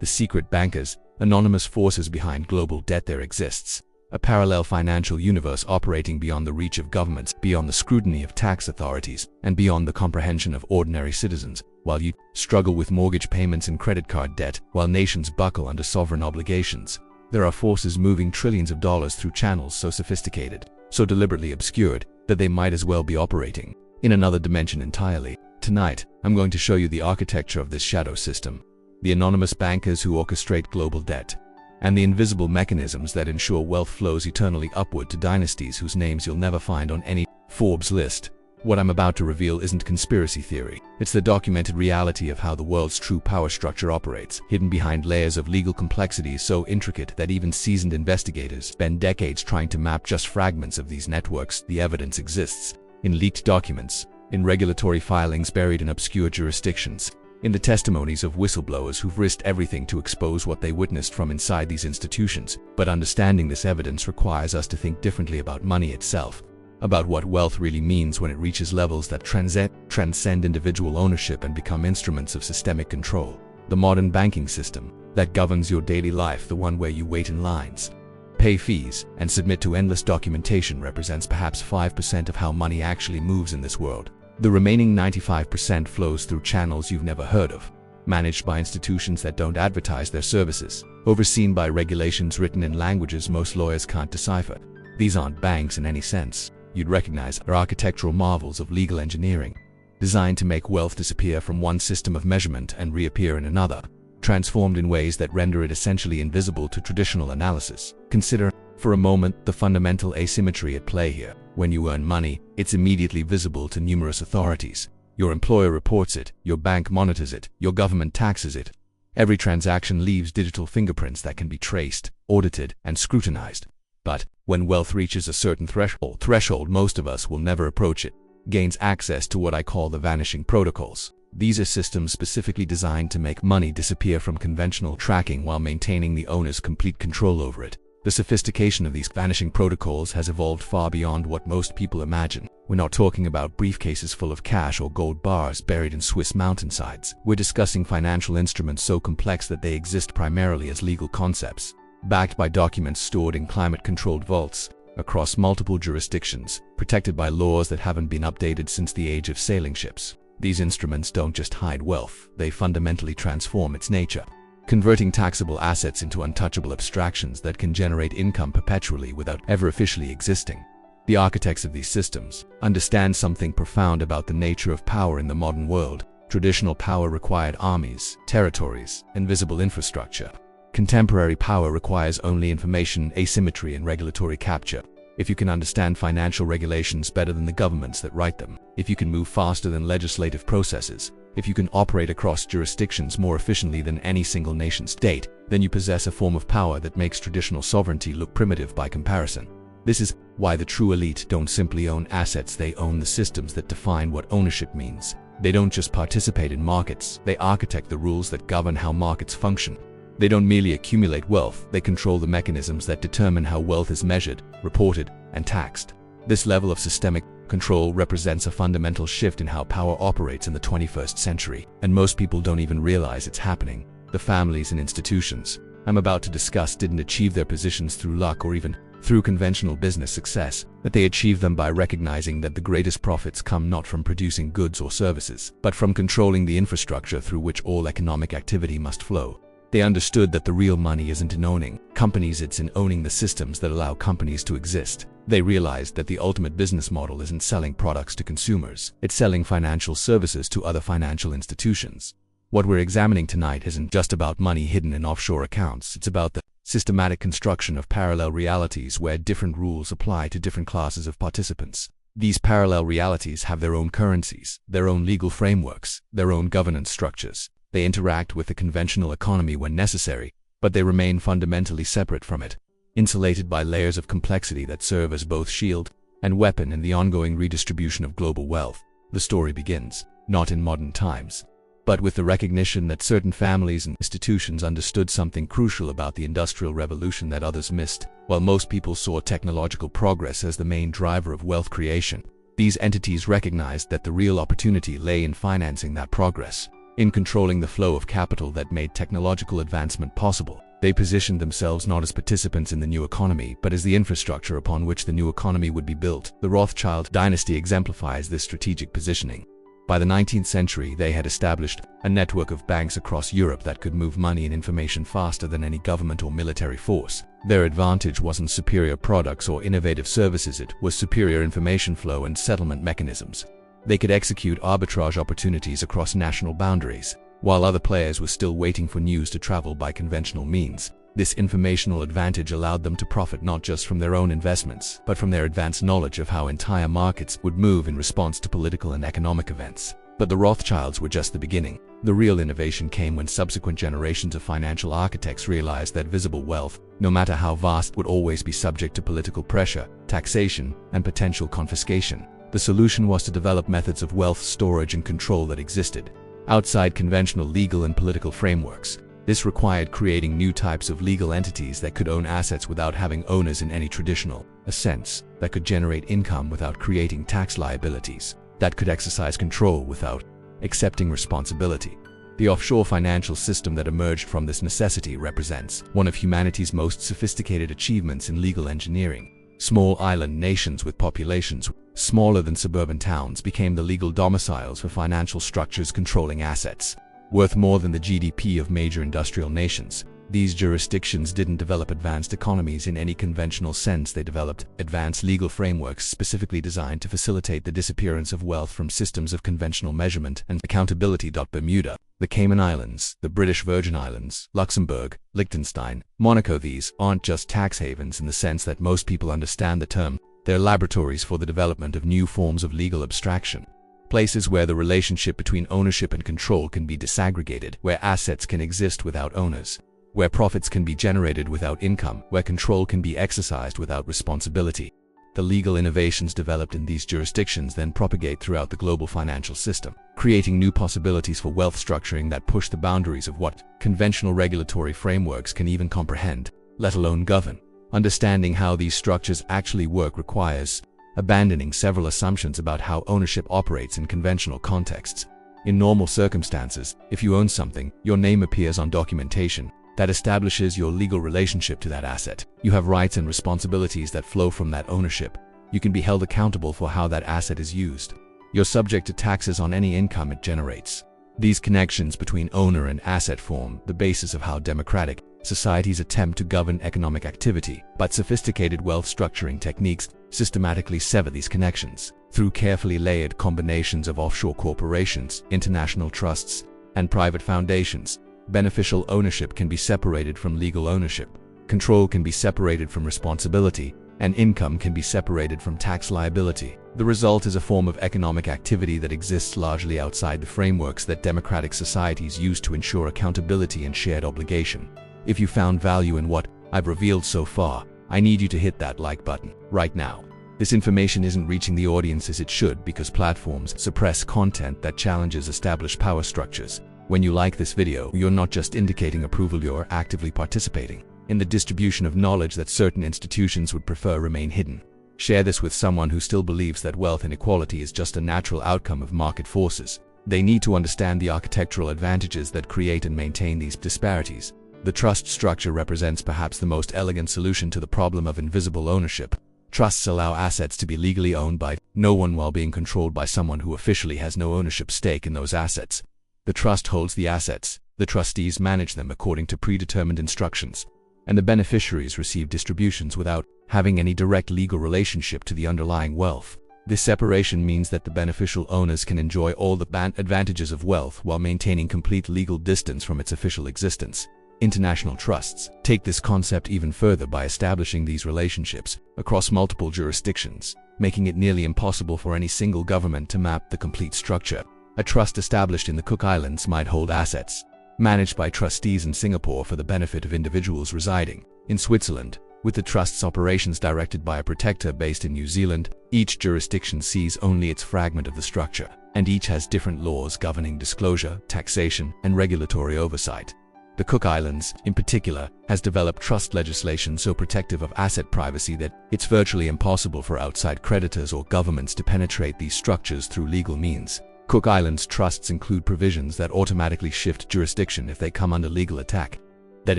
the secret bankers, anonymous forces behind global debt. There exists a parallel financial universe operating beyond the reach of governments, beyond the scrutiny of tax authorities, and beyond the comprehension of ordinary citizens. While you struggle with mortgage payments and credit card debt, while nations buckle under sovereign obligations, there are forces moving trillions of dollars through channels so sophisticated, so deliberately obscured, that they might as well be operating in another dimension entirely. Tonight, I'm going to show you the architecture of this shadow system, the anonymous bankers who orchestrate global debt, and the invisible mechanisms that ensure wealth flows eternally upward to dynasties whose names you'll never find on any Forbes list. What I'm about to reveal isn't conspiracy theory. It's the documented reality of how the world's true power structure operates, hidden behind layers of legal complexity so intricate that even seasoned investigators spend decades trying to map just fragments of these networks. The evidence exists in leaked documents, in regulatory filings buried in obscure jurisdictions, in the testimonies of whistleblowers who've risked everything to expose what they witnessed from inside these institutions. But understanding this evidence requires us to think differently about money itself, about what wealth really means when it reaches levels that transcend individual ownership and become instruments of systemic control. The modern banking system that governs your daily life, the one where you wait in lines, pay fees, and submit to endless documentation, represents perhaps 5% of how money actually moves in this world. The remaining 95% flows through channels you've never heard of, managed by institutions that don't advertise their services, overseen by regulations written in languages most lawyers can't decipher. These aren't banks in any sense you'd recognize. Are architectural marvels of legal engineering, designed to make wealth disappear from one system of measurement and reappear in another, transformed in ways that render it essentially invisible to traditional analysis. Consider, for a moment, the fundamental asymmetry at play here. When you earn money, it's immediately visible to numerous authorities. Your employer reports it, your bank monitors it, your government taxes it. Every transaction leaves digital fingerprints that can be traced, audited, and scrutinized. But when wealth reaches a certain threshold, most of us will never approach it, gains access to what I call the vanishing protocols. These are systems specifically designed to make money disappear from conventional tracking while maintaining the owner's complete control over it. The sophistication of these vanishing protocols has evolved far beyond what most people imagine. We're not talking about briefcases full of cash or gold bars buried in Swiss mountainsides. We're discussing financial instruments so complex that they exist primarily as legal concepts, backed by documents stored in climate-controlled vaults across multiple jurisdictions, protected by laws that haven't been updated since the age of sailing ships. These instruments don't just hide wealth, they fundamentally transform its nature, converting taxable assets into untouchable abstractions that can generate income perpetually without ever officially existing. The architects of these systems understand something profound about the nature of power in the modern world. Traditional power required armies, territories, and visible infrastructure. Contemporary power requires only information, asymmetry, and regulatory capture. If you can understand financial regulations better than the governments that write them, if you can move faster than legislative processes, if you can operate across jurisdictions more efficiently than any single nation-state, then you possess a form of power that makes traditional sovereignty look primitive by comparison. This is why the true elite don't simply own assets, they own the systems that define what ownership means. They don't just participate in markets, they architect the rules that govern how markets function. They don't merely accumulate wealth, they control the mechanisms that determine how wealth is measured, reported, and taxed. This level of systemic control represents a fundamental shift in how power operates in the 21st century, and most people don't even realize it's happening. The families and institutions I'm about to discuss didn't achieve their positions through luck or even through conventional business success, but they achieved them by recognizing that the greatest profits come not from producing goods or services, but from controlling the infrastructure through which all economic activity must flow. They understood that the real money isn't in owning companies, it's in owning the systems that allow companies to exist. They realized that the ultimate business model isn't selling products to consumers, it's selling financial services to other financial institutions. What we're examining tonight isn't just about money hidden in offshore accounts, it's about the systematic construction of parallel realities where different rules apply to different classes of participants. These parallel realities have their own currencies, their own legal frameworks, their own governance structures. They interact with the conventional economy when necessary, but they remain fundamentally separate from it, insulated by layers of complexity that serve as both shield and weapon in the ongoing redistribution of global wealth. The story begins, not in modern times, but with the recognition that certain families and institutions understood something crucial about the Industrial Revolution that others missed. While most people saw technological progress as the main driver of wealth creation, these entities recognized that the real opportunity lay in financing that progress. In controlling the flow of capital that made technological advancement possible, they positioned themselves not as participants in the new economy, but as the infrastructure upon which the new economy would be built. The Rothschild dynasty exemplifies this strategic positioning. By the 19th century, they had established a network of banks across Europe that could move money and information faster than any government or military force. Their advantage wasn't superior products or innovative services, it was superior information flow and settlement mechanisms. They could execute arbitrage opportunities across national boundaries, while other players were still waiting for news to travel by conventional means. This informational advantage allowed them to profit not just from their own investments, but from their advanced knowledge of how entire markets would move in response to political and economic events. But the Rothschilds were just the beginning. The real innovation came when subsequent generations of financial architects realized that visible wealth, no matter how vast, would always be subject to political pressure, taxation, and potential confiscation. The solution was to develop methods of wealth storage and control that existed outside conventional legal and political frameworks. This required creating new types of legal entities that could own assets without having owners in any traditional sense, that could generate income without creating tax liabilities, that could exercise control without accepting responsibility. The offshore financial system that emerged from this necessity represents one of humanity's most sophisticated achievements in legal engineering. Small island nations with populations smaller than suburban towns became the legal domiciles for financial structures controlling assets worth more than the GDP of major industrial nations. These jurisdictions didn't develop advanced economies in any conventional sense. They developed advanced legal frameworks specifically designed to facilitate the disappearance of wealth from systems of conventional measurement and accountability. Bermuda, the Cayman Islands, the British Virgin Islands, Luxembourg, Liechtenstein, Monaco. These aren't just tax havens in the sense that most people understand the term. They're laboratories for the development of new forms of legal abstraction. Places where the relationship between ownership and control can be disaggregated, where assets can exist without owners, where profits can be generated without income, where control can be exercised without responsibility. The legal innovations developed in these jurisdictions then propagate throughout the global financial system, creating new possibilities for wealth structuring that push the boundaries of what conventional regulatory frameworks can even comprehend, let alone govern. Understanding how these structures actually work requires abandoning several assumptions about how ownership operates in conventional contexts. In normal circumstances, if you own something, your name appears on documentation that establishes your legal relationship to that asset. You have rights and responsibilities that flow from that ownership. You can be held accountable for how that asset is used. You're subject to taxes on any income it generates. These connections between owner and asset form the basis of how democratic societies attempt to govern economic activity, but sophisticated wealth structuring techniques systematically sever these connections. Through carefully layered combinations of offshore corporations, international trusts, and private foundations, beneficial ownership can be separated from legal ownership, control can be separated from responsibility, and income can be separated from tax liability. The result is a form of economic activity that exists largely outside the frameworks that democratic societies use to ensure accountability and shared obligation. If you found value in what I've revealed so far, I need you to hit that like button right now. This information isn't reaching the audience as it should because platforms suppress content that challenges established power structures. When you like this video, you're not just indicating approval, you're actively participating in the distribution of knowledge that certain institutions would prefer remain hidden. Share this with someone who still believes that wealth inequality is just a natural outcome of market forces. They need to understand the architectural advantages that create and maintain these disparities. The trust structure represents perhaps the most elegant solution to the problem of invisible ownership. Trusts allow assets to be legally owned by no one while being controlled by someone who officially has no ownership stake in those assets. The trust holds the assets, the trustees manage them according to predetermined instructions, and the beneficiaries receive distributions without having any direct legal relationship to the underlying wealth. This separation means that the beneficial owners can enjoy all the advantages of wealth while maintaining complete legal distance from its official existence. International trusts take this concept even further by establishing these relationships across multiple jurisdictions, making it nearly impossible for any single government to map the complete structure. A trust established in the Cook Islands might hold assets managed by trustees in Singapore for the benefit of individuals residing in Switzerland, with the trust's operations directed by a protector based in New Zealand. Each jurisdiction sees only its fragment of the structure, and each has different laws governing disclosure, taxation, and regulatory oversight. The Cook Islands, in particular, has developed trust legislation so protective of asset privacy that it's virtually impossible for outside creditors or governments to penetrate these structures through legal means. Cook Islands trusts include provisions that automatically shift jurisdiction if they come under legal attack, that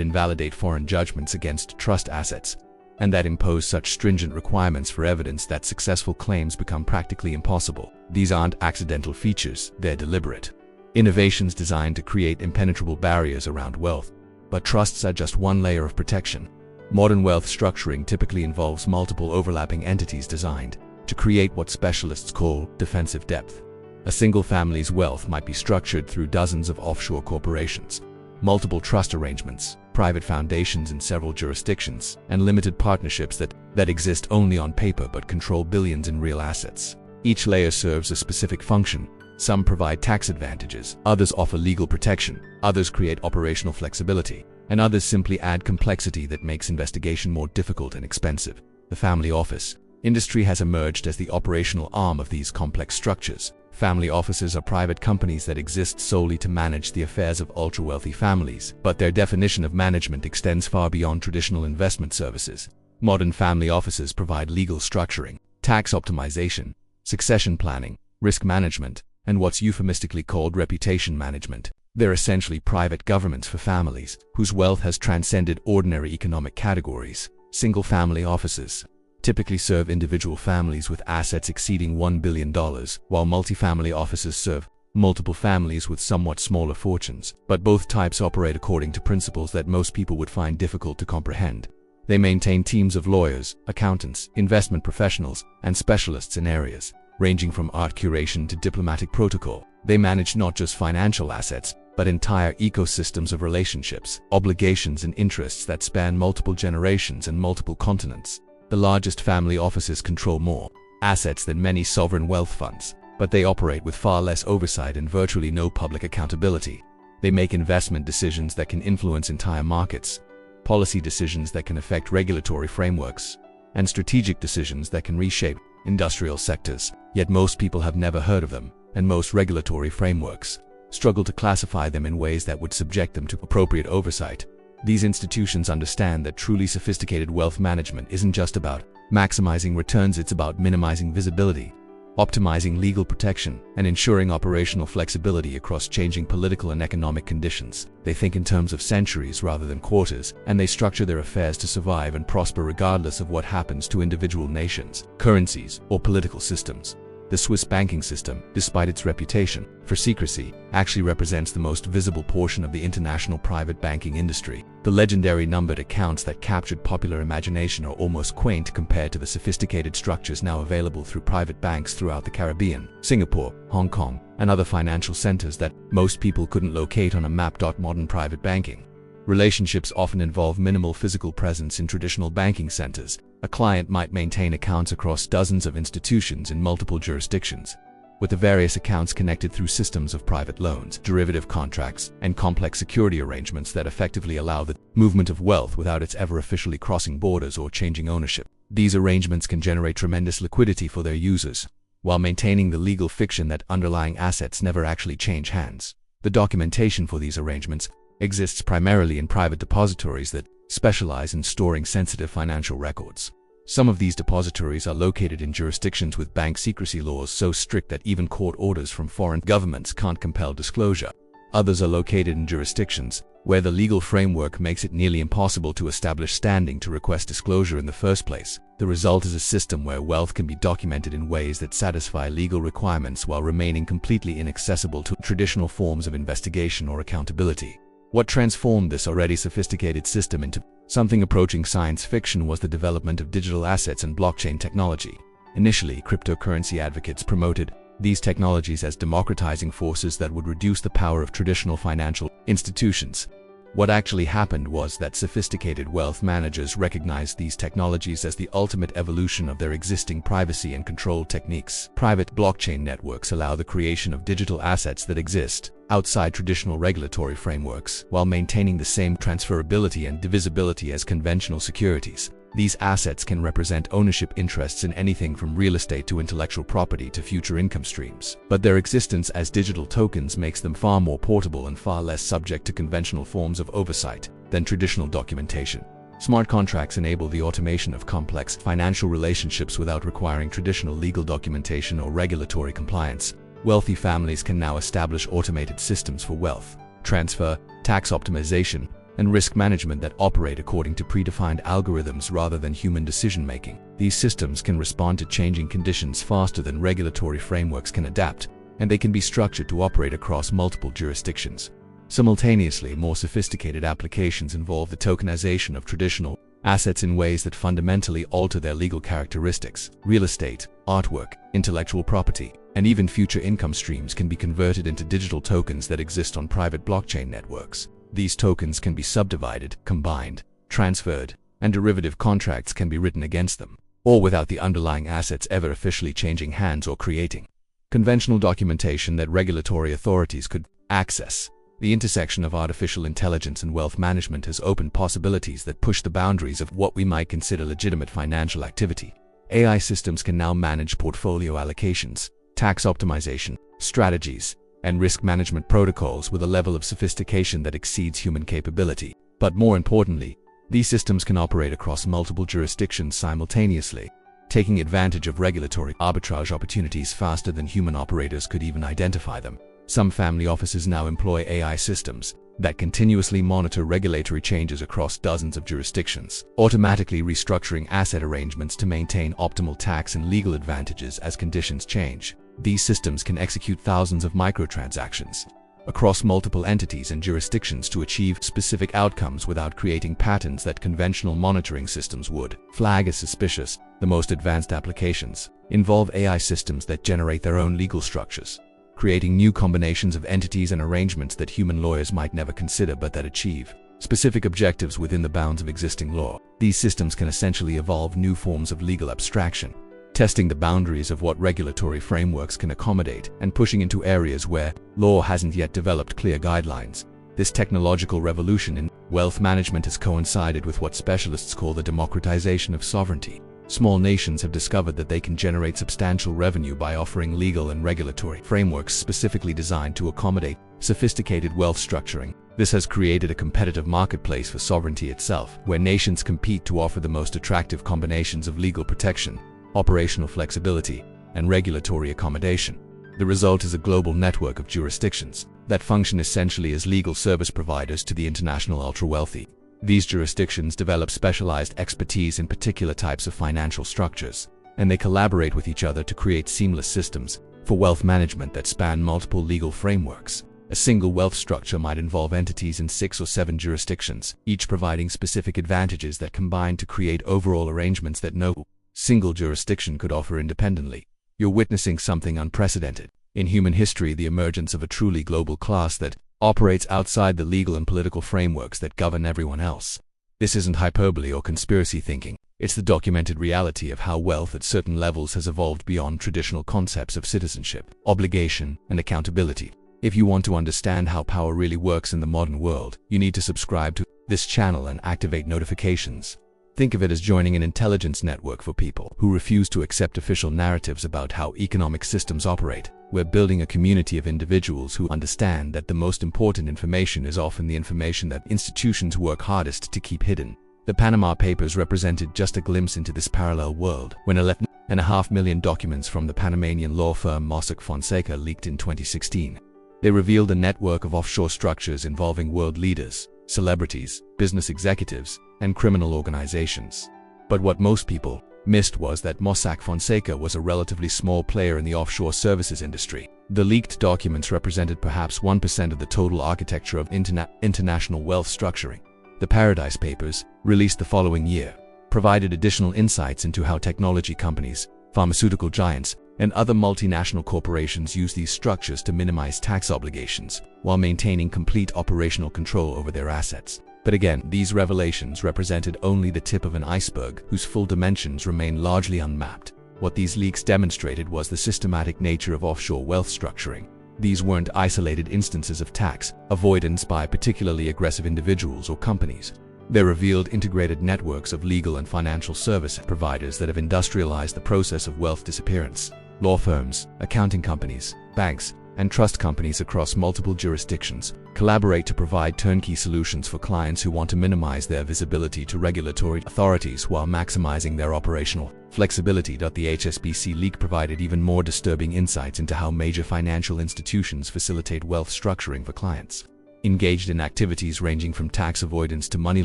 invalidate foreign judgments against trust assets, and that impose such stringent requirements for evidence that successful claims become practically impossible. These aren't accidental features, they're deliberate innovations designed to create impenetrable barriers around wealth. But trusts are just one layer of protection. Modern wealth structuring typically involves multiple overlapping entities designed to create what specialists call defensive depth. A single family's wealth might be structured through dozens of offshore corporations, multiple trust arrangements, private foundations in several jurisdictions, and limited partnerships that exist only on paper but control billions in real assets. Each layer serves a specific function. Some provide tax advantages, others offer legal protection, others create operational flexibility, and others simply add complexity that makes investigation more difficult and expensive. The family office industry has emerged as the operational arm of these complex structures. Family offices are private companies that exist solely to manage the affairs of ultra-wealthy families, but their definition of management extends far beyond traditional investment services. Modern family offices provide legal structuring, tax optimization, succession planning, risk management, and what's euphemistically called reputation management. They're essentially private governments for families whose wealth has transcended ordinary economic categories. Single-family offices typically serve individual families with assets exceeding $1 billion, while multifamily offices serve multiple families with somewhat smaller fortunes. But both types operate according to principles that most people would find difficult to comprehend. They maintain teams of lawyers, accountants, investment professionals, and specialists in areas ranging from art curation to diplomatic protocol. They manage not just financial assets, but entire ecosystems of relationships, obligations, and interests that span multiple generations and multiple continents. The largest family offices control more assets than many sovereign wealth funds, but they operate with far less oversight and virtually no public accountability. They make investment decisions that can influence entire markets, policy decisions that can affect regulatory frameworks, and strategic decisions that can reshape industrial sectors. Yet most people have never heard of them, and most regulatory frameworks struggle to classify them in ways that would subject them to appropriate oversight. These institutions understand that truly sophisticated wealth management isn't just about maximizing returns, it's about minimizing visibility, optimizing legal protection, and ensuring operational flexibility across changing political and economic conditions. They think in terms of centuries rather than quarters, and they structure their affairs to survive and prosper regardless of what happens to individual nations, currencies, or political systems. The Swiss banking system, despite its reputation for secrecy, actually represents the most visible portion of the international private banking industry. The legendary numbered accounts that captured popular imagination are almost quaint compared to the sophisticated structures now available through private banks throughout the Caribbean, Singapore, Hong Kong, and other financial centers that most people couldn't locate on a map. Modern private banking relationships often involve minimal physical presence in traditional banking centers. A client might maintain accounts across dozens of institutions in multiple jurisdictions, with the various accounts connected through systems of private loans, derivative contracts, and complex security arrangements that effectively allow the movement of wealth without its ever officially crossing borders or changing ownership. These arrangements can generate tremendous liquidity for their users, while maintaining the legal fiction that underlying assets never actually change hands. The documentation for these arrangements exists primarily in private depositories that specialize in storing sensitive financial records. Some of these depositories are located in jurisdictions with bank secrecy laws so strict that even court orders from foreign governments can't compel disclosure. Others are located in jurisdictions where the legal framework makes it nearly impossible to establish standing to request disclosure in the first place. The result is a system where wealth can be documented in ways that satisfy legal requirements while remaining completely inaccessible to traditional forms of investigation or accountability. What transformed this already sophisticated system into something approaching science fiction was the development of digital assets and blockchain technology. Initially, cryptocurrency advocates promoted these technologies as democratizing forces that would reduce the power of traditional financial institutions. What actually happened was that sophisticated wealth managers recognized these technologies as the ultimate evolution of their existing privacy and control techniques. Private blockchain networks allow the creation of digital assets that exist outside traditional regulatory frameworks, while maintaining the same transferability and divisibility as conventional securities. These assets can represent ownership interests in anything from real estate to intellectual property to future income streams. But their existence as digital tokens makes them far more portable and far less subject to conventional forms of oversight than traditional documentation. Smart contracts enable the automation of complex financial relationships without requiring traditional legal documentation or regulatory compliance. wealthy families can now establish automated systems for wealth transfer, tax optimization, and risk management that operate according to predefined algorithms rather than human decision-making. These systems can respond to changing conditions faster than regulatory frameworks can adapt, and they can be structured to operate across multiple jurisdictions. Simultaneously, more sophisticated applications involve the tokenization of traditional assets in ways that fundamentally alter their legal characteristics. Real estate, artwork, intellectual property, and even future income streams can be converted into digital tokens that exist on private blockchain networks. These tokens can be subdivided, combined, transferred, and derivative contracts can be written against them, all without the underlying assets ever officially changing hands or creating conventional documentation that regulatory authorities could access. The intersection of artificial intelligence and wealth management has opened possibilities that push the boundaries of what we might consider legitimate financial activity. AI systems can now manage portfolio allocations, tax optimization, strategies, and risk management protocols with a level of sophistication that exceeds human capability. But more importantly, these systems can operate across multiple jurisdictions simultaneously, taking advantage of regulatory arbitrage opportunities faster than human operators could even identify them. Some family offices now employ AI systems that continuously monitor regulatory changes across dozens of jurisdictions, automatically restructuring asset arrangements to maintain optimal tax and legal advantages as conditions change. These systems can execute thousands of microtransactions across multiple entities and jurisdictions to achieve specific outcomes without creating patterns that conventional monitoring systems would flag as suspicious. The most advanced applications involve AI systems that generate their own legal structures, creating new combinations of entities and arrangements that human lawyers might never consider but that achieve specific objectives within the bounds of existing law. These systems can essentially evolve new forms of legal abstraction, testing the boundaries of what regulatory frameworks can accommodate and pushing into areas where law hasn't yet developed clear guidelines. This technological revolution in wealth management has coincided with what specialists call the democratization of sovereignty. Small nations have discovered that they can generate substantial revenue by offering legal and regulatory frameworks specifically designed to accommodate sophisticated wealth structuring. This has created a competitive marketplace for sovereignty itself, where nations compete to offer the most attractive combinations of legal protection, operational flexibility, and regulatory accommodation. The result is a global network of jurisdictions that function essentially as legal service providers to the international ultra-wealthy. These jurisdictions develop specialized expertise in particular types of financial structures, and they collaborate with each other to create seamless systems for wealth management that span multiple legal frameworks. A single wealth structure might involve entities in 6 or 7 jurisdictions, each providing specific advantages that combine to create overall arrangements that no single jurisdiction could offer independently. You're witnessing something unprecedented in human history: the emergence of a truly global class that operates outside the legal and political frameworks that govern everyone else. This isn't hyperbole or conspiracy thinking. It's the documented reality of how wealth at certain levels has evolved beyond traditional concepts of citizenship, obligation, and accountability. If you want to understand how power really works in the modern world, you need to subscribe to this channel and activate notifications. Think of it as joining an intelligence network for people who refuse to accept official narratives about how economic systems operate. We're building a community of individuals who understand that the most important information is often the information that institutions work hardest to keep hidden. The Panama Papers represented just a glimpse into this parallel world when 11.5 million documents from the Panamanian law firm Mossack Fonseca leaked in 2016. They revealed a network of offshore structures involving world leaders, celebrities, business executives, and criminal organizations. But what most people missed was that Mossack Fonseca was a relatively small player in the offshore services industry. The leaked documents represented perhaps 1% of the total architecture of international wealth structuring. The Paradise Papers, released the following year, provided additional insights into how technology companies, pharmaceutical giants, and other multinational corporations use these structures to minimize tax obligations while maintaining complete operational control over their assets. But again, these revelations represented only the tip of an iceberg whose full dimensions remain largely unmapped. What these leaks demonstrated was the systematic nature of offshore wealth structuring. These weren't isolated instances of tax avoidance by particularly aggressive individuals or companies. They revealed integrated networks of legal and financial service providers that have industrialized the process of wealth disappearance. Law firms, accounting companies, banks, and trust companies across multiple jurisdictions collaborate to provide turnkey solutions for clients who want to minimize their visibility to regulatory authorities while maximizing their operational flexibility. The HSBC leak provided even more disturbing insights into how major financial institutions facilitate wealth structuring for clients. Engaged in activities ranging from tax avoidance to money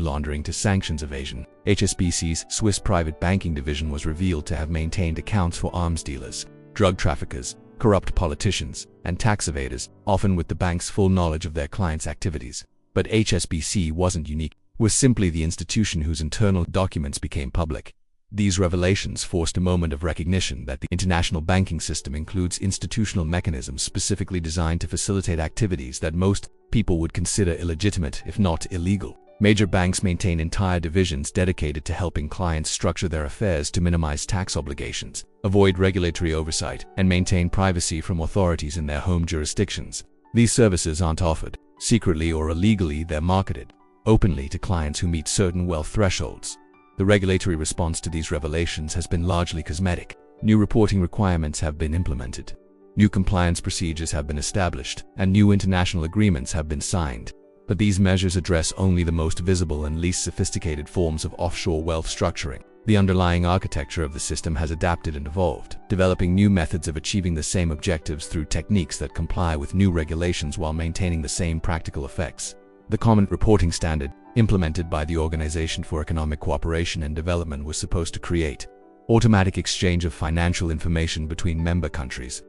laundering to sanctions evasion, HSBC's Swiss private banking division was revealed to have maintained accounts for arms dealers, drug traffickers, corrupt politicians, and tax evaders, often with the bank's full knowledge of their clients' activities. But HSBC wasn't unique, it was simply the institution whose internal documents became public. These revelations forced a moment of recognition that the international banking system includes institutional mechanisms specifically designed to facilitate activities that most people would consider illegitimate, if not illegal. Major banks maintain entire divisions dedicated to helping clients structure their affairs to minimize tax obligations, avoid regulatory oversight, and maintain privacy from authorities in their home jurisdictions. These services aren't offered secretly or illegally; they're marketed openly to clients who meet certain wealth thresholds. The regulatory response to these revelations has been largely cosmetic. New reporting requirements have been implemented, new compliance procedures have been established, and new international agreements have been signed. But these measures address only the most visible and least sophisticated forms of offshore wealth structuring. The underlying architecture of the system has adapted and evolved, developing new methods of achieving the same objectives through techniques that comply with new regulations while maintaining the same practical effects. The Common Reporting Standard, implemented by the Organization for Economic Cooperation and Development, was supposed to create automatic exchange of financial information between member countries.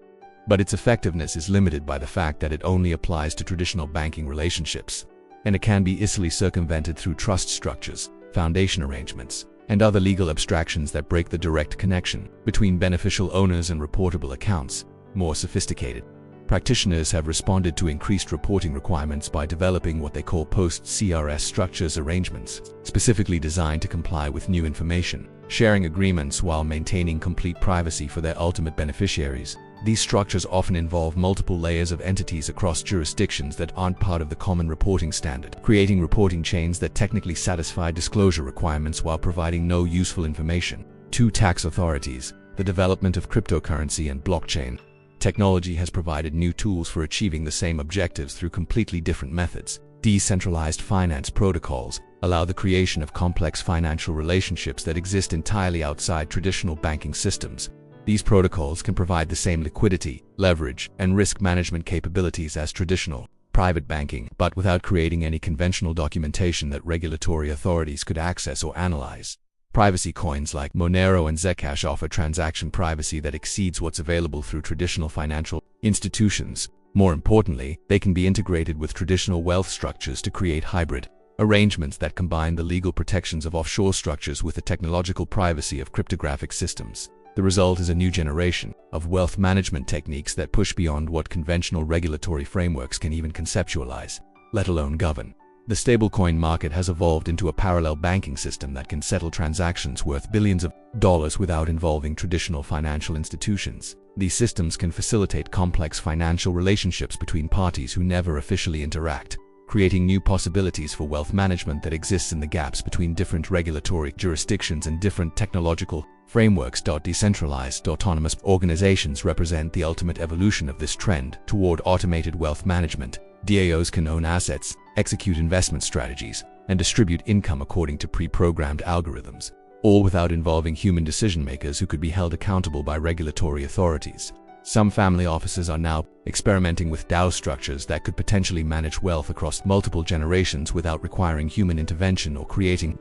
But its effectiveness is limited by the fact that it only applies to traditional banking relationships, and it can be easily circumvented through trust structures, foundation arrangements, and other legal abstractions that break the direct connection between beneficial owners and reportable accounts. More sophisticated practitioners have responded to increased reporting requirements by developing what they call post-CRS structures arrangements, specifically designed to comply with new information sharing agreements while maintaining complete privacy for their ultimate beneficiaries. These structures often involve multiple layers of entities across jurisdictions that aren't part of the Common Reporting Standard, creating reporting chains that technically satisfy disclosure requirements while providing no useful information. 2. Tax authorities. The development of cryptocurrency and blockchain technology has provided new tools for achieving the same objectives through completely different methods. Decentralized finance protocols allow the creation of complex financial relationships that exist entirely outside traditional banking systems. These protocols can provide the same liquidity, leverage, and risk management capabilities as traditional private banking, but without creating any conventional documentation that regulatory authorities could access or analyze. Privacy coins like Monero and Zcash offer transaction privacy that exceeds what's available through traditional financial institutions. More importantly, they can be integrated with traditional wealth structures to create hybrid arrangements that combine the legal protections of offshore structures with the technological privacy of cryptographic systems. The result is a new generation of wealth management techniques that push beyond what conventional regulatory frameworks can even conceptualize, let alone govern. The stablecoin market has evolved into a parallel banking system that can settle transactions worth billions of dollars without involving traditional financial institutions. These systems can facilitate complex financial relationships between parties who never officially interact, creating new possibilities for wealth management that exists in the gaps between different regulatory jurisdictions and different technological frameworks. Decentralized autonomous organizations represent the ultimate evolution of this trend toward automated wealth management. DAOs can own assets, execute investment strategies, and distribute income according to pre-programmed algorithms, all without involving human decision-makers who could be held accountable by regulatory authorities. Some family offices are now experimenting with DAO structures that could potentially manage wealth across multiple generations without requiring human intervention or creating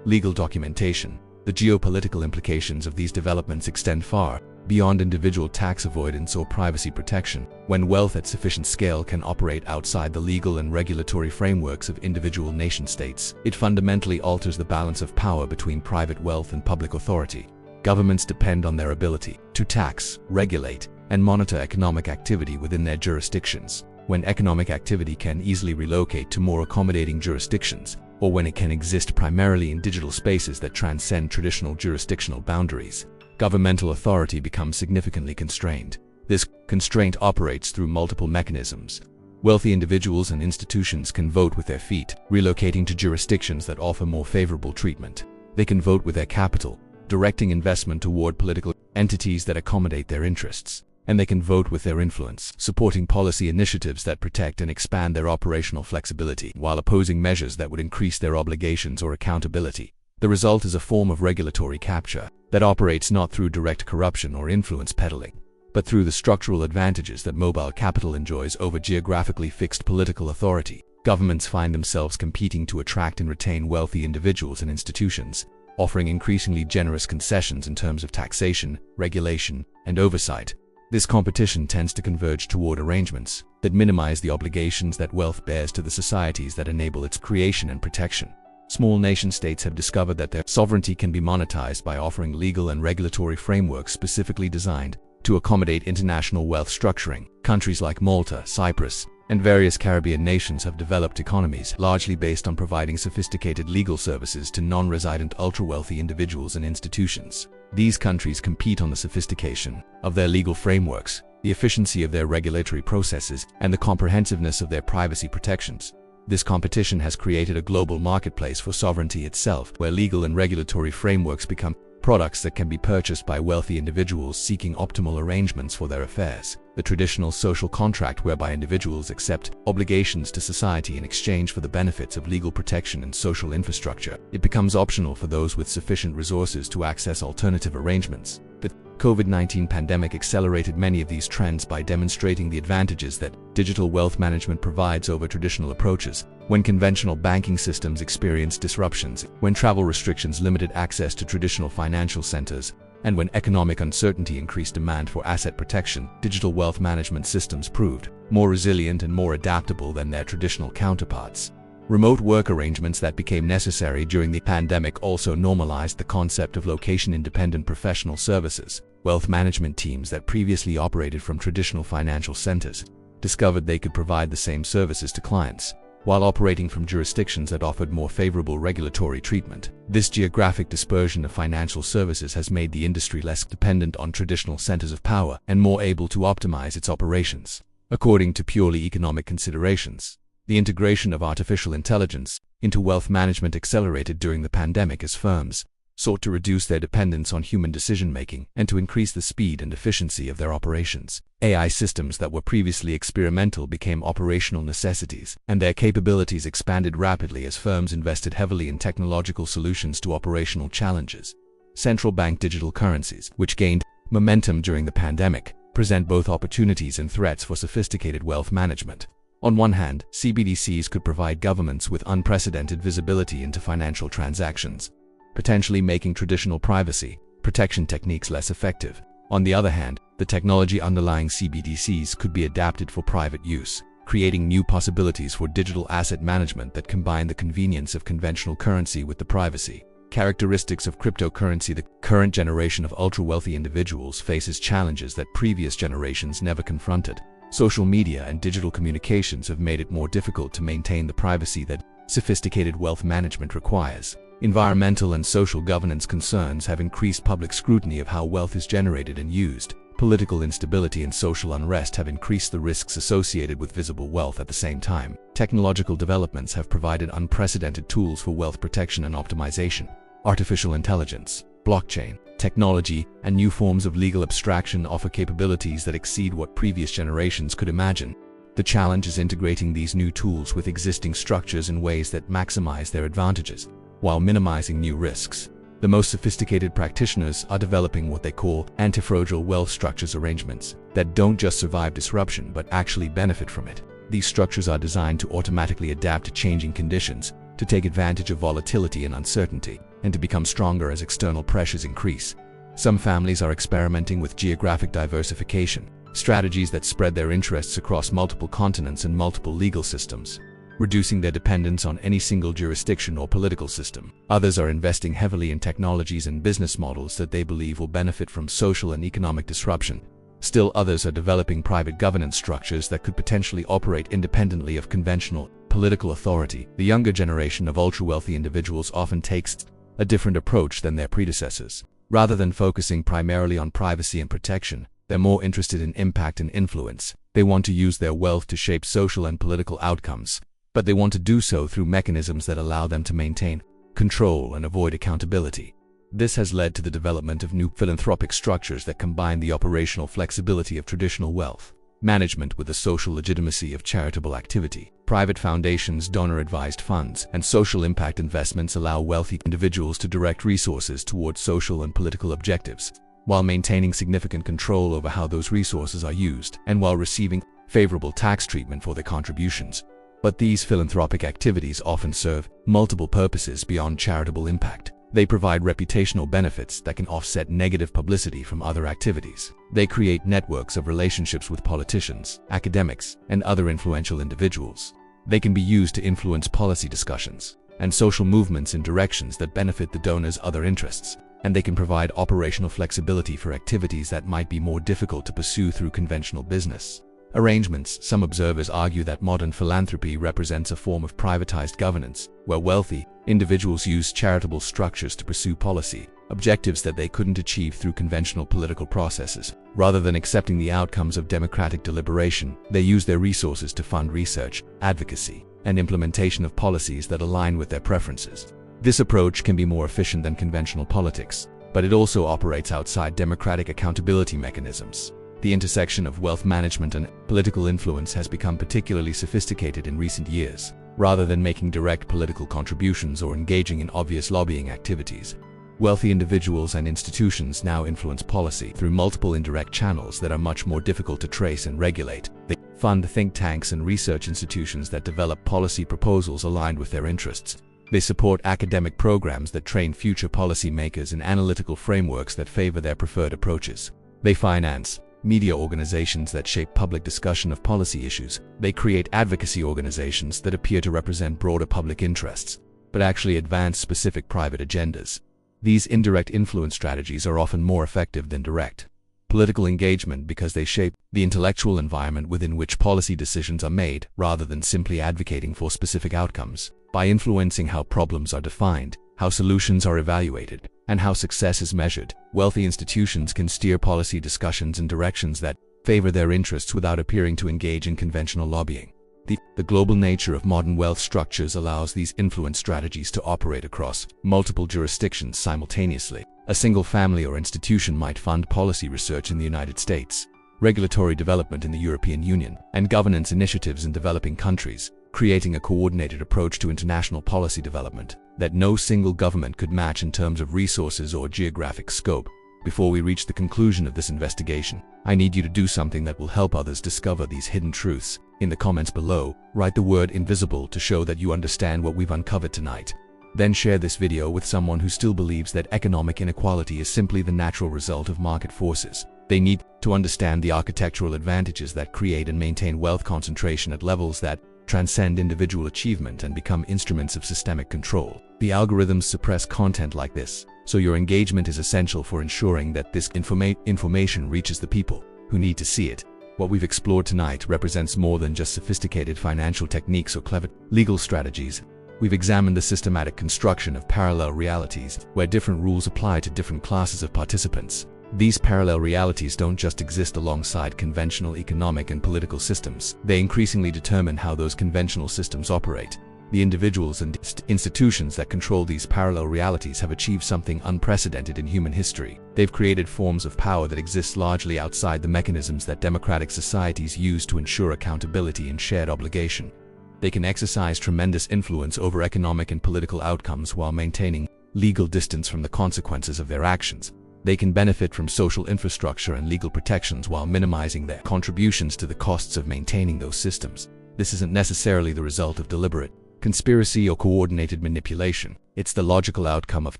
legal documentation. The geopolitical implications of these developments extend far beyond individual tax avoidance or privacy protection. When wealth at sufficient scale can operate outside the legal and regulatory frameworks of individual nation-states, it fundamentally alters the balance of power between private wealth and public authority. Governments depend on their ability to tax, regulate, and monitor economic activity within their jurisdictions. When economic activity can easily relocate to more accommodating jurisdictions, or when it can exist primarily in digital spaces that transcend traditional jurisdictional boundaries, governmental authority becomes significantly constrained. This constraint operates through multiple mechanisms. Wealthy individuals and institutions can vote with their feet, relocating to jurisdictions that offer more favorable treatment. They can vote with their capital, directing investment toward political entities that accommodate their interests. and they can vote with their influence, supporting policy initiatives that protect and expand their operational flexibility, while opposing measures that would increase their obligations or accountability. The result is a form of regulatory capture that operates not through direct corruption or influence peddling, but through the structural advantages that mobile capital enjoys over geographically fixed political authority. Governments find themselves competing to attract and retain wealthy individuals and institutions, offering increasingly generous concessions in terms of taxation, regulation, and oversight. This competition tends to converge toward arrangements that minimize the obligations that wealth bears to the societies that enable its creation and protection. Small nation-states have discovered that their sovereignty can be monetized by offering legal and regulatory frameworks specifically designed to accommodate international wealth structuring. Countries like Malta, Cyprus, and various Caribbean nations have developed economies largely based on providing sophisticated legal services to non-resident ultra-wealthy individuals and institutions. These countries compete on the sophistication of their legal frameworks, the efficiency of their regulatory processes, and the comprehensiveness of their privacy protections. This competition has created a global marketplace for sovereignty itself, where legal and regulatory frameworks become products that can be purchased by wealthy individuals seeking optimal arrangements for their affairs. The traditional social contract whereby individuals accept obligations to society in exchange for the benefits of legal protection and social infrastructure. It becomes optional for those with sufficient resources to access alternative arrangements. The COVID-19 pandemic accelerated many of these trends by demonstrating the advantages that digital wealth management provides over traditional approaches. When conventional banking systems experienced disruptions, when travel restrictions limited access to traditional financial centers, and when economic uncertainty increased demand for asset protection, digital wealth management systems proved more resilient and more adaptable than their traditional counterparts. Remote work arrangements that became necessary during the pandemic also normalized the concept of location-independent professional services. Wealth management teams that previously operated from traditional financial centers discovered they could provide the same services to clients while operating from jurisdictions that offered more favorable regulatory treatment. This geographic dispersion of financial services has made the industry less dependent on traditional centers of power and more able to optimize its operations according to purely economic considerations. The integration of artificial intelligence into wealth management accelerated during the pandemic as firms sought to reduce their dependence on human decision-making and to increase the speed and efficiency of their operations. AI systems that were previously experimental became operational necessities, and their capabilities expanded rapidly as firms invested heavily in technological solutions to operational challenges. Central bank digital currencies, which gained momentum during the pandemic, present both opportunities and threats for sophisticated wealth management. On one hand, CBDCs could provide governments with unprecedented visibility into financial transactions, potentially making traditional privacy protection techniques less effective. On the other hand, the technology underlying CBDCs could be adapted for private use, creating new possibilities for digital asset management that combine the convenience of conventional currency with the privacy characteristics of cryptocurrency. The current generation of ultra-wealthy individuals faces challenges that previous generations never confronted. Social media and digital communications have made it more difficult to maintain the privacy that sophisticated wealth management requires. Environmental and social governance concerns have increased public scrutiny of how wealth is generated and used. Political instability and social unrest have increased the risks associated with visible wealth. At the same time, technological developments have provided unprecedented tools for wealth protection and optimization. Artificial intelligence, blockchain, technology, and new forms of legal abstraction offer capabilities that exceed what previous generations could imagine. The challenge is integrating these new tools with existing structures in ways that maximize their advantages, while minimizing new risks. The most sophisticated practitioners are developing what they call antifragile wealth structures arrangements that don't just survive disruption but actually benefit from it. These structures are designed to automatically adapt to changing conditions, to take advantage of volatility and uncertainty, and to become stronger as external pressures increase. Some families are experimenting with geographic diversification, strategies that spread their interests across multiple continents and multiple legal systems, reducing their dependence on any single jurisdiction or political system. Others are investing heavily in technologies and business models that they believe will benefit from social and economic disruption. Still others are developing private governance structures that could potentially operate independently of conventional political authority. The younger generation of ultra-wealthy individuals often takes a different approach than their predecessors. Rather than focusing primarily on privacy and protection, they're more interested in impact and influence. They want to use their wealth to shape social and political outcomes, but they want to do so through mechanisms that allow them to maintain control and avoid accountability. This has led to the development of new philanthropic structures that combine the operational flexibility of traditional wealth management with the social legitimacy of charitable activity. Private foundations, donor-advised funds, and social impact investments allow wealthy individuals to direct resources towards social and political objectives, while maintaining significant control over how those resources are used and while receiving favorable tax treatment for their contributions. But these philanthropic activities often serve multiple purposes beyond charitable impact. They provide reputational benefits that can offset negative publicity from other activities. They create networks of relationships with politicians, academics, and other influential individuals. They can be used to influence policy discussions and social movements in directions that benefit the donor's other interests. And they can provide operational flexibility for activities that might be more difficult to pursue through conventional business arrangements. Some observers argue that modern philanthropy represents a form of privatized governance, where wealthy individuals use charitable structures to pursue policy objectives that they couldn't achieve through conventional political processes. Rather than accepting the outcomes of democratic deliberation, they use their resources to fund research, advocacy, and implementation of policies that align with their preferences. This approach can be more efficient than conventional politics, but it also operates outside democratic accountability mechanisms. The intersection of wealth management and political influence has become particularly sophisticated in recent years. Rather than making direct political contributions or engaging in obvious lobbying activities, wealthy individuals and institutions now influence policy through multiple indirect channels that are much more difficult to trace and regulate. They fund think tanks and research institutions that develop policy proposals aligned with their interests. They support academic programs that train future policymakers in analytical frameworks that favor their preferred approaches. They finance media organizations that shape public discussion of policy issues. They create advocacy organizations that appear to represent broader public interests, but actually advance specific private agendas. These indirect influence strategies are often more effective than direct political engagement because they shape the intellectual environment within which policy decisions are made, rather than simply advocating for specific outcomes. By influencing how problems are defined, how solutions are evaluated, and how success is measured, wealthy institutions can steer policy discussions in directions that favor their interests without appearing to engage in conventional lobbying. The global nature of modern wealth structures allows these influence strategies to operate across multiple jurisdictions simultaneously. A single family or institution might fund policy research in the United States, regulatory development in the European Union, and governance initiatives in developing countries, creating a coordinated approach to international policy development that no single government could match in terms of resources or geographic scope. Before we reach the conclusion of this investigation, I need you to do something that will help others discover these hidden truths. In the comments below, write the word invisible to show that you understand what we've uncovered tonight. Then share this video with someone who still believes that economic inequality is simply the natural result of market forces. They need to understand the architectural advantages that create and maintain wealth concentration at levels that transcend individual achievement and become instruments of systemic control. The algorithms suppress content like this, so your engagement is essential for ensuring that this information reaches the people who need to see it. What we've explored tonight represents more than just sophisticated financial techniques or clever legal strategies. We've examined the systematic construction of parallel realities, where different rules apply to different classes of participants. These parallel realities don't just exist alongside conventional economic and political systems. They increasingly determine how those conventional systems operate. The individuals and institutions that control these parallel realities have achieved something unprecedented in human history. They've created forms of power that exist largely outside the mechanisms that democratic societies use to ensure accountability and shared obligation. They can exercise tremendous influence over economic and political outcomes while maintaining legal distance from the consequences of their actions. They can benefit from social infrastructure and legal protections while minimizing their contributions to the costs of maintaining those systems. This isn't necessarily the result of deliberate conspiracy or coordinated manipulation. It's the logical outcome of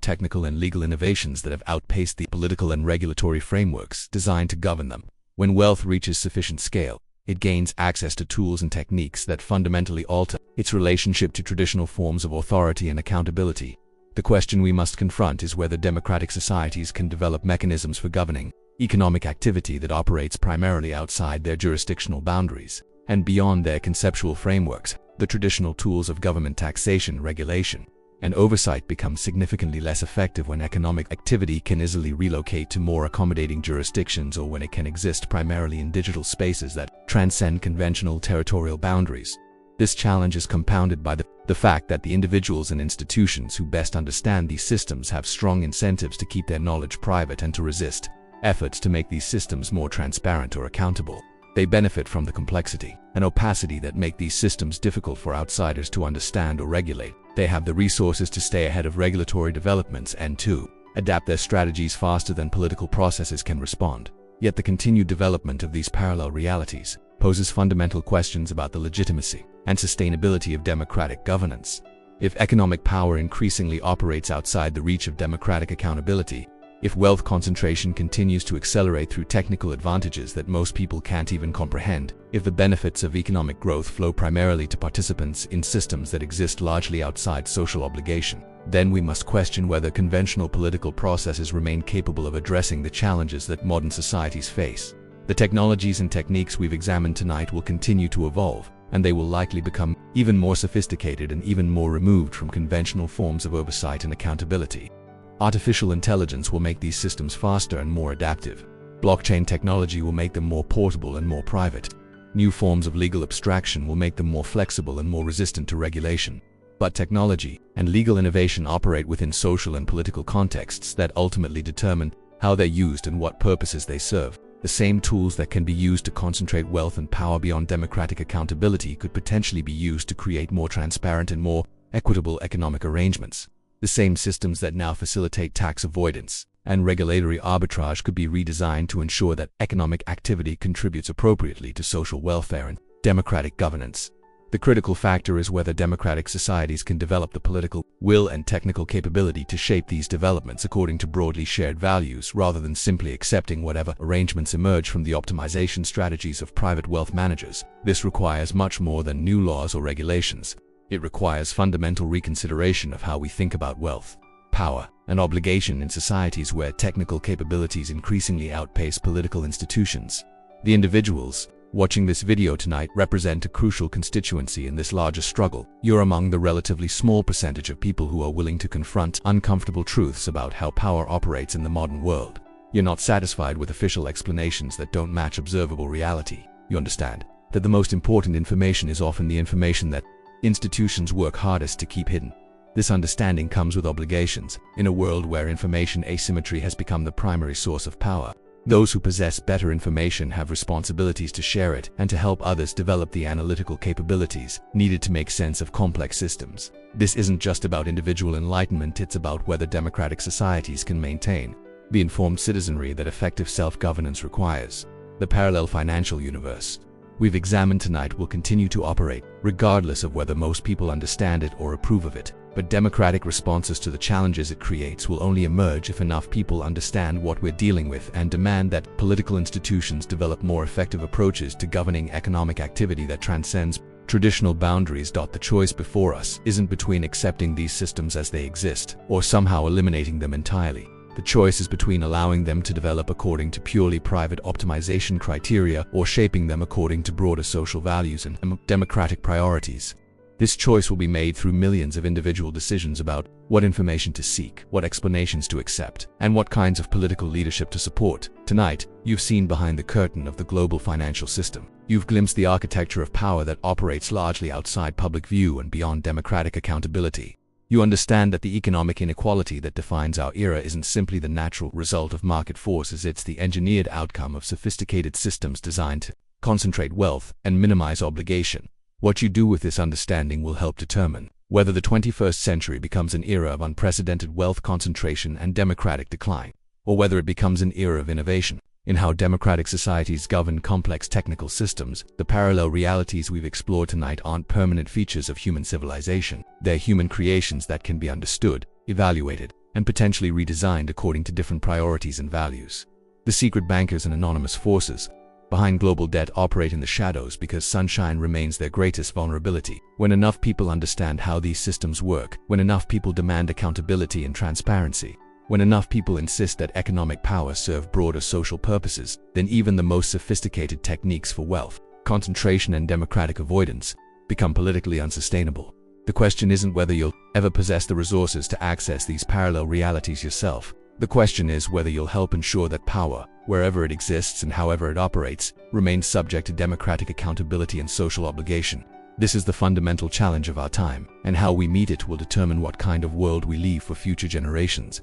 technical and legal innovations that have outpaced the political and regulatory frameworks designed to govern them. When wealth reaches sufficient scale, it gains access to tools and techniques that fundamentally alter its relationship to traditional forms of authority and accountability. The question we must confront is whether democratic societies can develop mechanisms for governing economic activity that operates primarily outside their jurisdictional boundaries and beyond their conceptual frameworks. The traditional tools of government taxation, regulation, and oversight become significantly less effective when economic activity can easily relocate to more accommodating jurisdictions or when it can exist primarily in digital spaces that transcend conventional territorial boundaries. This challenge is compounded by the The fact that the individuals and institutions who best understand these systems have strong incentives to keep their knowledge private and to resist efforts to make these systems more transparent or accountable. They benefit from the complexity and opacity that make these systems difficult for outsiders to understand or regulate. They have the resources to stay ahead of regulatory developments and to adapt their strategies faster than political processes can respond. Yet the continued development of these parallel realities poses fundamental questions about the legitimacy and sustainability of democratic governance. If economic power increasingly operates outside the reach of democratic accountability, if wealth concentration continues to accelerate through technical advantages that most people can't even comprehend, if the benefits of economic growth flow primarily to participants in systems that exist largely outside social obligation, then we must question whether conventional political processes remain capable of addressing the challenges that modern societies face. The technologies and techniques we've examined tonight will continue to evolve, and they will likely become even more sophisticated and even more removed from conventional forms of oversight and accountability. Artificial intelligence will make these systems faster and more adaptive. Blockchain technology will make them more portable and more private. New forms of legal abstraction will make them more flexible and more resistant to regulation. But technology and legal innovation operate within social and political contexts that ultimately determine how they're used and what purposes they serve. The same tools that can be used to concentrate wealth and power beyond democratic accountability could potentially be used to create more transparent and more equitable economic arrangements. The same systems that now facilitate tax avoidance and regulatory arbitrage could be redesigned to ensure that economic activity contributes appropriately to social welfare and democratic governance. The critical factor is whether democratic societies can develop the political will and technical capability to shape these developments according to broadly shared values rather than simply accepting whatever arrangements emerge from the optimization strategies of private wealth managers. This requires much more than new laws or regulations. It requires fundamental reconsideration of how we think about wealth, power, and obligation in societies where technical capabilities increasingly outpace political institutions. The individuals watching this video tonight represent a crucial constituency in this larger struggle. You're among the relatively small percentage of people who are willing to confront uncomfortable truths about how power operates in the modern world. You're not satisfied with official explanations that don't match observable reality. You understand that the most important information is often the information that institutions work hardest to keep hidden. This understanding comes with obligations. In a world where information asymmetry has become the primary source of power, those who possess better information have responsibilities to share it and to help others develop the analytical capabilities needed to make sense of complex systems. This isn't just about individual enlightenment, it's about whether democratic societies can maintain the informed citizenry that effective self-governance requires. The parallel financial universe we've examined tonight will continue to operate, regardless of whether most people understand it or approve of it. But democratic responses to the challenges it creates will only emerge if enough people understand what we're dealing with and demand that political institutions develop more effective approaches to governing economic activity that transcends traditional boundaries. The choice before us isn't between accepting these systems as they exist or somehow eliminating them entirely. The choice is between allowing them to develop according to purely private optimization criteria or shaping them according to broader social values and democratic priorities. This choice will be made through millions of individual decisions about what information to seek, what explanations to accept, and what kinds of political leadership to support. Tonight, you've seen behind the curtain of the global financial system. You've glimpsed the architecture of power that operates largely outside public view and beyond democratic accountability. You understand that the economic inequality that defines our era isn't simply the natural result of market forces, it's the engineered outcome of sophisticated systems designed to concentrate wealth and minimize obligation. What you do with this understanding will help determine whether the 21st century becomes an era of unprecedented wealth concentration and democratic decline, or whether it becomes an era of innovation. In how democratic societies govern complex technical systems, the parallel realities we've explored tonight aren't permanent features of human civilization. They're human creations that can be understood, evaluated, and potentially redesigned according to different priorities and values. The secret bankers and anonymous forces behind global debt operate in the shadows because sunshine remains their greatest vulnerability. When enough people understand how these systems work, when enough people demand accountability and transparency, when enough people insist that economic power serve broader social purposes, then even the most sophisticated techniques for wealth concentration and democratic avoidance become politically unsustainable. The question isn't whether you'll ever possess the resources to access these parallel realities yourself. The question is whether you'll help ensure that power, wherever it exists and however it operates, remains subject to democratic accountability and social obligation. This is the fundamental challenge of our time, and how we meet it will determine what kind of world we leave for future generations.